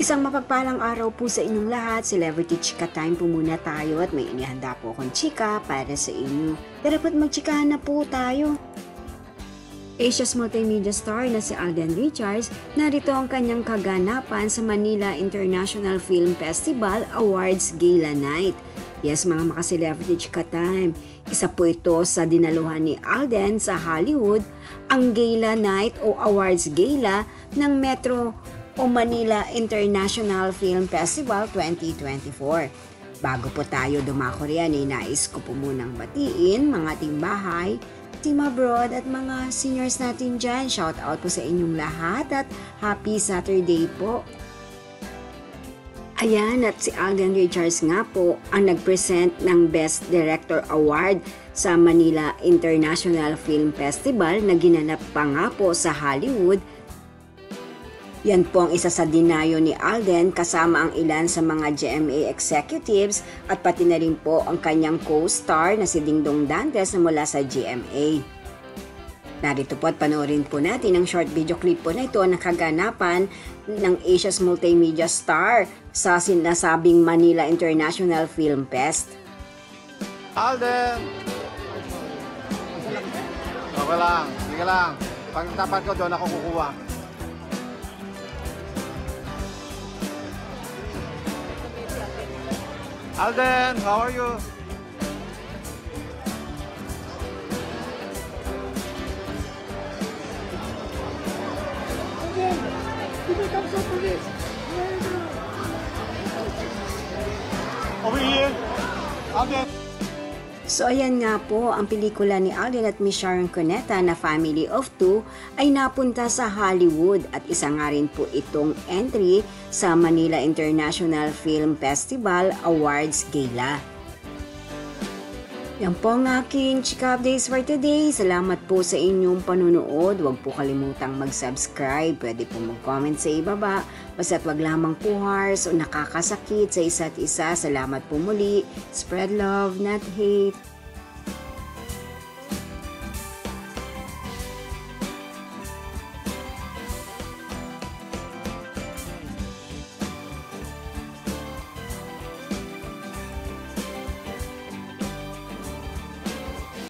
Isang mapagpalang araw po sa inyong lahat. Celebrity Chika Time po muna tayo at may inihanda po akong chika para sa inyo. Tara po't magchikahan na po tayo. Asia's multimedia star na si Alden Richards, narito ang kanyang kaganapan sa Manila International Film Festival Awards Gala Night. Yes, mga maka-celebrity Chika Time, isa po ito sa dinaluhan ni Alden sa Hollywood, ang Gala Night o Awards Gala ng Metro o Manila International Film Festival 2024. Bago po tayo dumako riyan, nais ko po munang batiin mga timbahay, team abroad at mga seniors natin dyan. Shout out po sa inyong lahat at happy Saturday po. Ayan, at si Alden Richards nga po ang nag-present ng Best Director Award sa Manila International Film Festival na ginanap pa nga po sa Hollywood. Yan po ang isa sa dinayo ni Alden kasama ang ilan sa mga GMA executives at pati na rin po ang kanyang co-star na si Dingdong Dantes na mula sa GMA. Narito po at panoorin po natin ang short video clip po na ito na kaganapan ng Asia's multimedia star sa sinasabing Manila International Film Fest. Alden! Okay lang, sige lang. Pag tapat ko doon ako kukuha. Alden, how are you? Alden, give me thumbs up for this. Over here. Alden. So ayan nga po, ang pelikula ni Alden at Miss Sharon Cuneta na Family of Two ay napunta sa Hollywood at isa nga rin po itong entry sa Manila International Film Festival Awards Gala. Yan po ang aking chika updates for today. Salamat po sa inyong panunood. Huwag po kalimutang mag-subscribe. Pwede po mag-comment sa ibaba. Basta't wag lamang po harsh o nakakasakit sa isa't isa. Salamat po muli. Spread love, not hate.